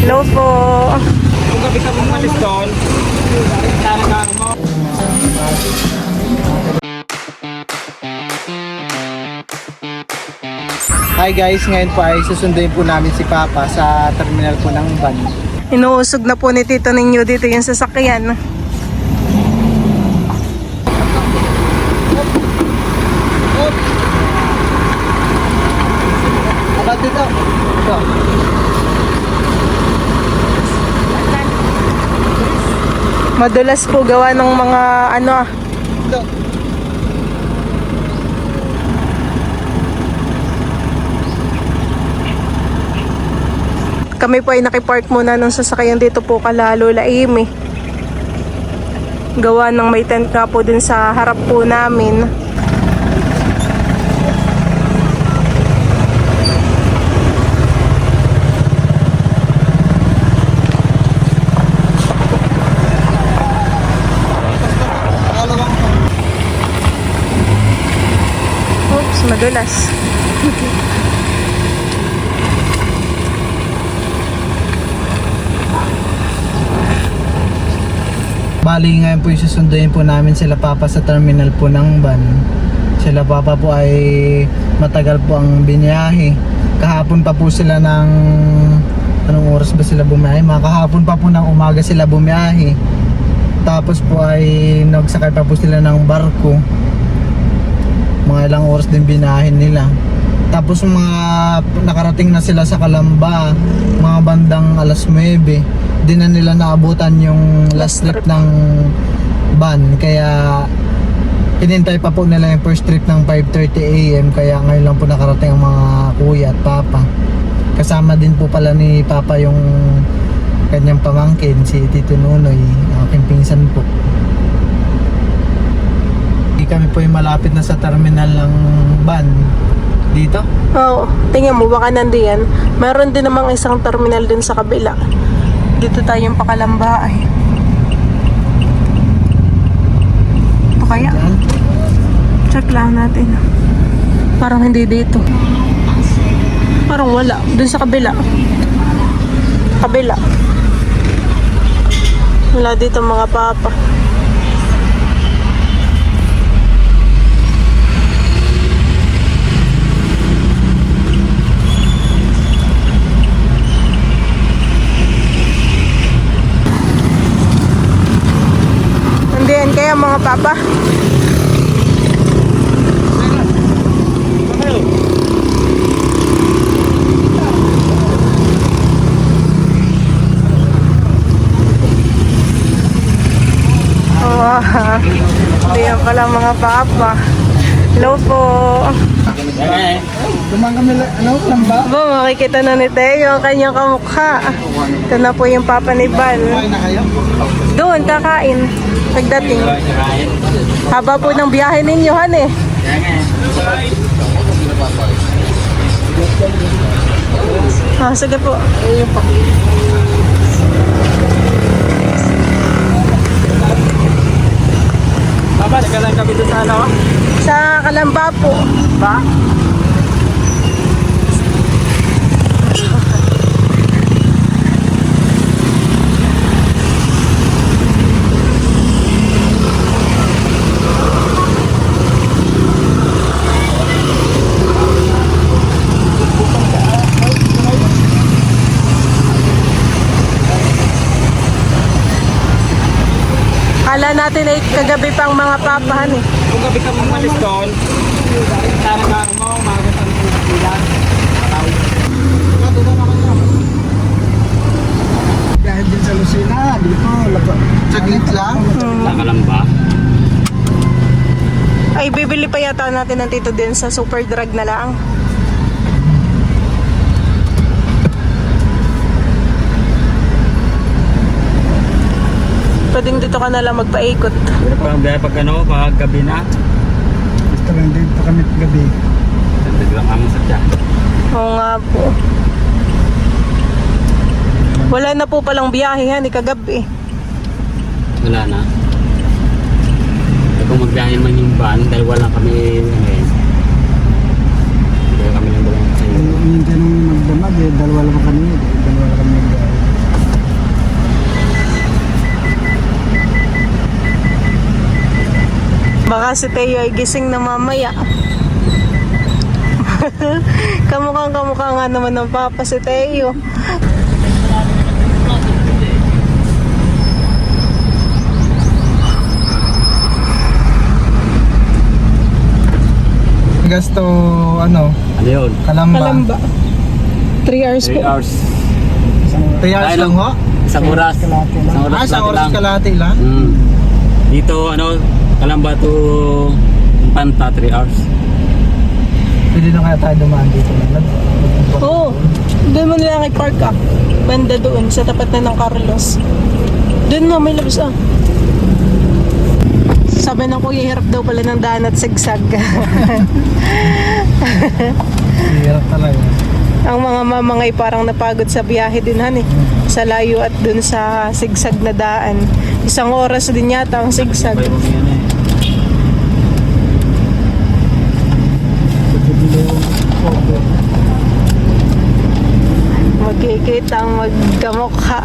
Hello po. Kung gabi ka umalis doon, sana ka mo. Hi guys, ngayon po ay susunduin po namin si Papa sa terminal po ng van. Inuusog na po ni Tito ninyo dito yung sasakyan. Abad dito. Ito. Madulas po gawa ng mga Ito. kami po ay nakipark muna ng sasakyan dito po kala Lola Amy. Gawa ng may tent nga po dun sa harap po namin. Oops, madulas. Bali ngayon po yung susunduin po namin sila Papa sa terminal po ng van. Sila Papa po ay matagal po ang biniyahe. Kahapon pa po sila ng anong oras ba sila bumiyahe? Mga kahapon pa po ng umaga sila bumiyahe. Tapos po ay nagsakay pa po sila ng barko. Mga ilang oras din binahin nila. Tapos mga nakarating na sila sa Calamba, mga bandang alas 9. Di na nila naabutan yung last trip ng van. Kaya hinintay pa po nila yung first trip ng 5:30 AM. Kaya ngayon lang po nakarating ang mga kuya at Papa. Kasama din po pala ni Papa yung kanyang pamangkin, si Tito Nunoy, aking pinsan po. Kami po yung malapit na sa terminal ng van dito. Oo, tingnan mo baka nandiyan. Meron din namang isang terminal din sa kabila. Dito tayong pakalamba ay. Ito kaya? Check lang natin. Parang hindi dito. Parang wala. Dun sa kabila. Kabila. Wala dito mga Papa. Nandiyan kaya mga Papa? Diyan pala mga Papa. Hello po. Dumang kami lamba. Makikita na ni Teo ang kanyang kamukha. Ito na po yung Papa ni Bal. Na kayo? Doon kakain. Pagdating. Haba po ng biyahe ninyo, han eh. Sige po. Papa, nagkalang kami doon sa ano? Sa Calamba po. Ba? Kala natin ay kagabi pang mga papahan eh. Kung gabi ka umalis doon, sana ka mo, umaga sa bilang. Dahil din sa Lucena, dito, saglit lang. Nakalamba. Ay, bibili pa yata natin ng Tito din sa Super Drug na lang. Pwedeng dito ka na lang magpaikot. Pero parang biyahe pag ano, pag gabi na. Gusto lang dito kami gabi. Nagdaglang kami sa tiyan. Oo nga po. Wala na po palang biyahe yan, kagabi. Wala na. Kung magbiyahe man yung van, dahil wala kami, dahil kami lang dalawang kayo. Yung ganun magdamag eh, dalawa lang kami magbiyahe. baka si Teo ay gising na mamaya. Kamukha nga naman ng papa si Teo. Gasto, ano, Ano yun? Kalamba. Kalamba. 3 hours 3 po. hours. 3 hours Ay, lang ho? Isang oras. Isang oras, Isang oras lang. kalahati lang? Dito, ano, Kalamba to Panta, 3 hours. Pwede na kaya tayo dumaan dito. Oo. Doon mo nila kay park ah. Banda doon, sa tapat na ng Carlos. Doon mo, may labas ah. Sabi ng kuya, hirap daw pala ng daan at sigsag. Hirap talaga. Ang mga mamangay parang napagod sa biyahe din han eh. Sa layo at dun sa sigsag na daan. 1 oras din yata ang sigsag. Sabay mo yan eh. Magkikita ang magkamukha.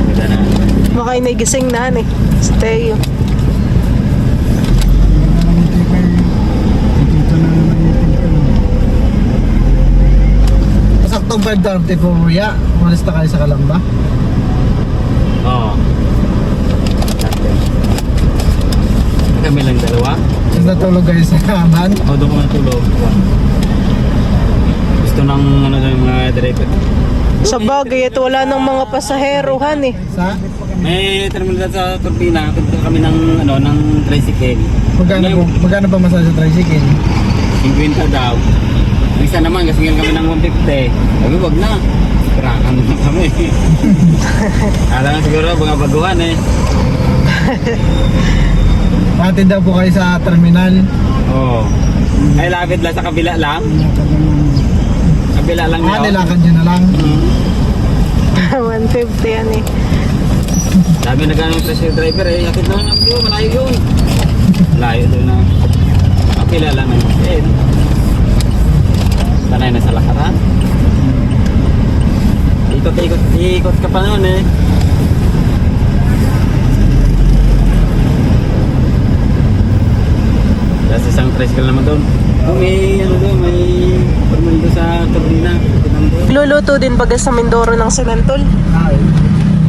Ganda na. Baka inigising na han eh. Si Teo. Saktong 5:30 po, ya. Umalis na kayo sa Kalamba. Oo. Kami lang dalawa. Tapos natulog kayo sa van. O, doon ko natulog. Gusto ng ano ng mga driver. Sa bagay at wala ng mga pasahero han eh. Sa? May terminal sa Turbina. Punta kami ng ano ng tricycle. Magkano ba masaya sa tricycle? 50 daw. Ang isa naman kasi ngayon kami ng 150. Sabi wag na. Pirakan na kami. Kala nga siguro mga baguhan eh. Hatid daw po kayo sa terminal. Oo. Ay lapit lang sa kabila lang. Kabila lang Ah, daw. nilakad nyo na lang. 150 yan eh. Sabi na ganong tricycle driver eh. Yakit naman namin yun. Malayo yun. Malayo doon na. Kabila lang na yun. Sanay na sa lakaran. Ikot ka pa noon eh. Tapos isang tricycle naman doon. Oh, may ano doon, may permit doon sa Turbina. Luluto din baga sa Mindoro ng Sinantol.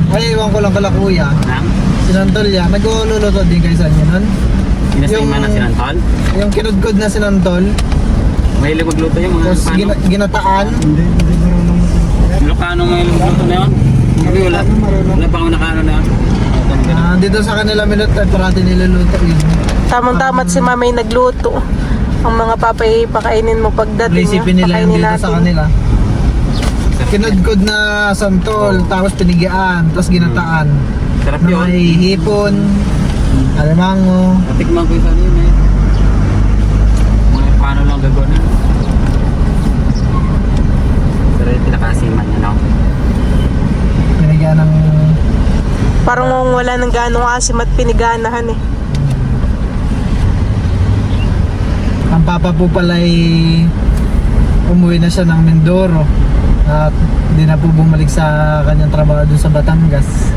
Ay, iwan ko lang kala kuya. Nang? Sinantol yan. Nag-ululuto din kayo sa inyo nun. Pinasima na sinantol. Yung kinudkod na sinantol. Mahilig magluto yung mga Tapos Ilocano. ginataan. Ilocano may magluto na yun. Hindi wala. Wala pa ako nakaano na yun. Dito sa kanila minute at parati niluluto yun. Tamang-tamat si mamay nagluto. Ang mga papay pakainin mo pagdating. Resipin nila pakainin yung dito sa kanila. Kinudkod na santol, tapos pinigian, tapos ginataan. Sarap Na yun. may hipon, alimango. Natikman ko yung sana yun eh. Mga paano lang gagawin yun. Pero yung pinakasiman niya, no? Pinigian ng... Parang wala nang ganong asim at piniganahan eh. Ang papa po pala ay umuwi na siya ng Mindoro. At hindi na po bumalik sa kanyang trabaho doon sa Batangas.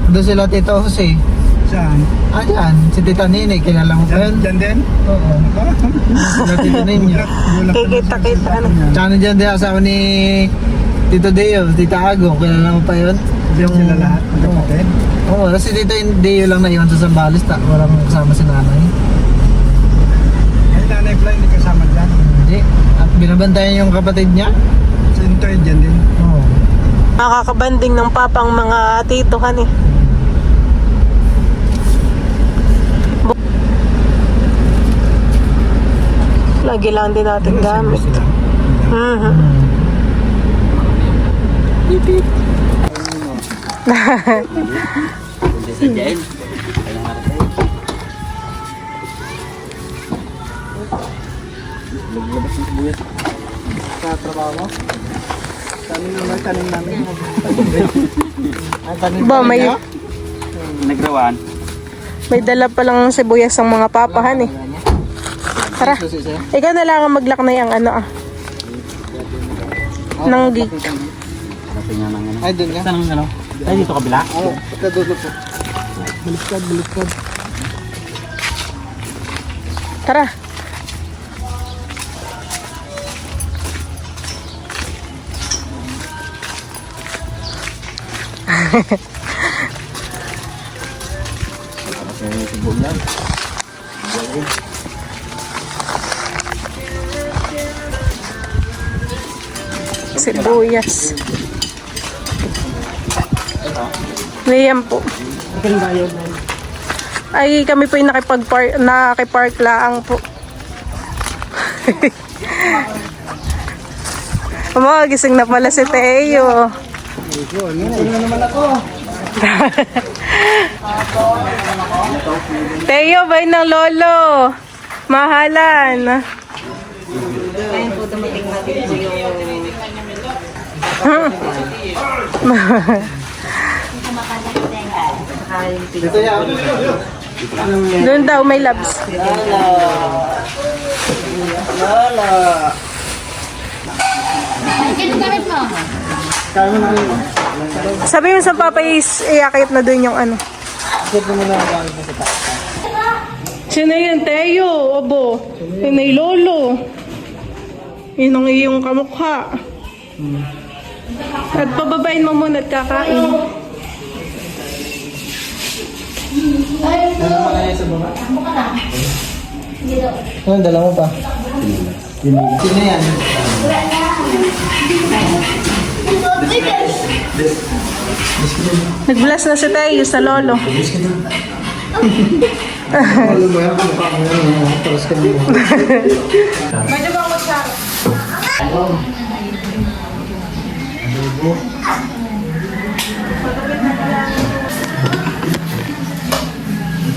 Doon sila Tito Jose. Saan? Ayan, si Tita Nini, kilala mo pa yun? Diyan din? Oo. Sila Tito Ninyo. Kikita-kita ano. Tsaka nandiyan din asawa ni Tito Deo, Tita Ago, kilala mo pa yun? Diyan sila lahat, magkapatid. Oo, kasi Tito Deo lang na iwan sa Zambales, walang kasama si nanay. Ay, nanay pala hindi kasama dyan. Hindi. At binabantayan yung kapatid niya? Si Intoy dyan din. Oo. Nakakabanding ng papang mga titohan eh. Lagi lang din natin gamit. Mhm. Hindi sa dyan. Kaya nga rin. Laglabas ng sibuyas. Sa trabaho mo? Tanim naman, tanim namin. Ay, tanim Ba, may, niya? Nagrawaan. may dala pa lang sibuyas ang mga papahan eh. Tara, Susi sa'yo. ikaw na lang ang maglaknay ang ano ah. Nang geek. Kasi nga nang ano. Ay, dun ka. Saan ang ano? Ay, dito kabila? Oo, pagkadulo po. Baliktad, baliktad. Tara. Sibuyas. Ayan po. Ay, kami po yung nakipark laang po. Gising na pala si Teo. Teo, bay ng lolo. Mahalan. Ayun po, dumating natin po yung... Dito yan. Doon daw may labs. Kaya mo na rin. Sabi mo sa papa is iakit na doon yung ano. Dito mo na gamit mo sa taas. Sino yun? Teo, obo. Yun ay lolo. Yun ang iyong kamukha. At pababain mo muna at kakain. Ano pa kaya sa baba? Ano, dala mo pa? Sino yan? Nag-bless na si Teo sa lolo. Ano ba yan? Paras ka naman. Medyo ba ako siya?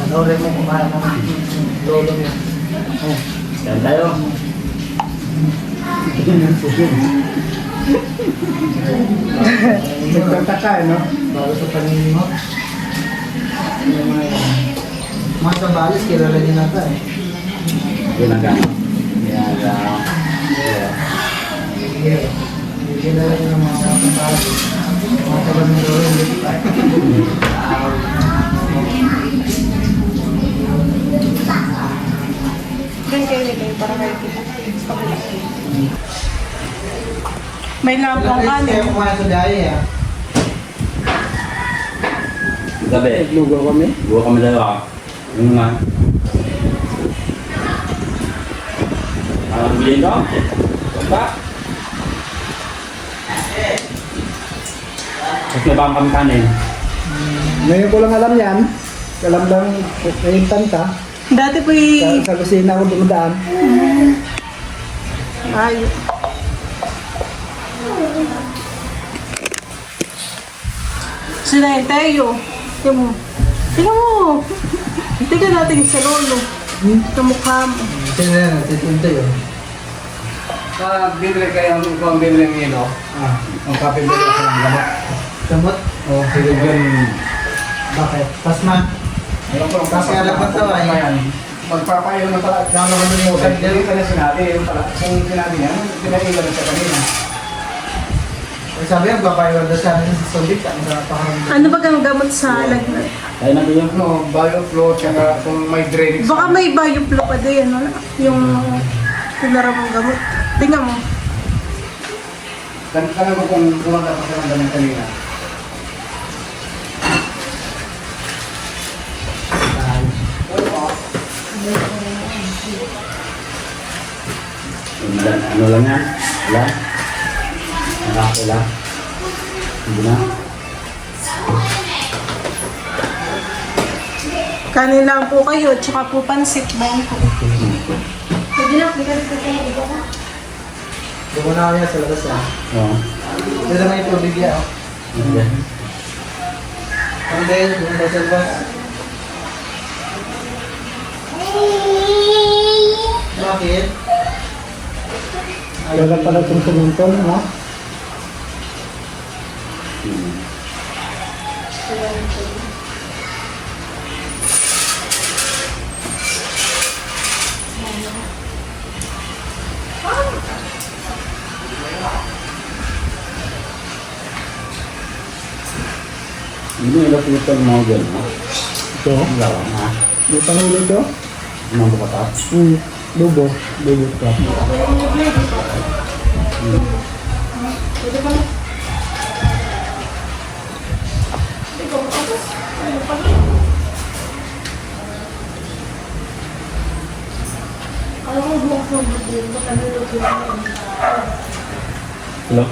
Panoorin mo kumain ng lolo niya. Yan tayo. Nagtataka, no? Bago sa paningin mo. Mga Sambales, kilala niya na ito eh. Ginagano. Kilala niya ng mga Sambales. Mga tagal ng lolo, hindi pa. Doon kayo nito para kayo kita. May lapang Kaya kanin. kumain sa daya ah. Gabi. Lugo kami. Buwa kami dalawa. Yung nga. Bilhin ko? Ba? Tapos na ba ang kami kanin? Ngayon ko lang alam yan. Alam lang, kaintan ka. Dati po Sa kusina ako dumadaan. Ay. Sino yung Teo? Tingnan mo. Tingnan mo. Tingnan natin sa lolo. Kamukha mo. Sino yan? Titinto yun. Bibili kayo kung bibili ng ino. Ang kapibili ako ng gamot. Gamot? O, sige yun. Bakit? Pasma? Kasi alam ko ito ay. Magpapayo na pala. Gano'n kami mo. Dito na sinabi. Yung pala. Kung sinabi niya, pinailan na siya kanina. Sabi yung babayo daw sa amin sa Subic. Ang napakaramdam. Ano ba ang gamot sa lagnat? Tayo na yun. No, bioflow, tsaka kung may drainage. Baka may bioflow pa din, ano? Yung pinaramang gamot. Tingnan mo. Tanong ko kung kumanda pa siya ng damit kanina. Ano lang yan? Wala? Nakakila? Hindi na? Kanin lang po kayo, tsaka po pansit bangko. Doon mo na kaya sa labas ah. Oo. Ito na may tubig yan. Okay. Ang dahil, doon daw sa labas. Bakit? Ayaw lang pala itong sumintol, no? Hindi mo ilang puto ng mga gano'n. Ito. Wala ka na. May pangulo ito? Mga bukatas. Dubo. Dubo ito. Hello?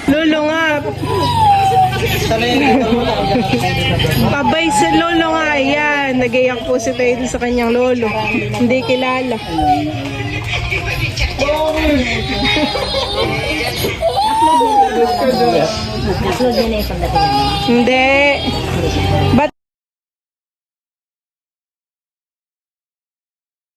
Lolo nga. Pabay sa lolo nga. Yan. Nagayak po si Tayo sa kanyang lolo. Hindi kilala. Upload niya na yung pagdating mo. Hindi. Ba't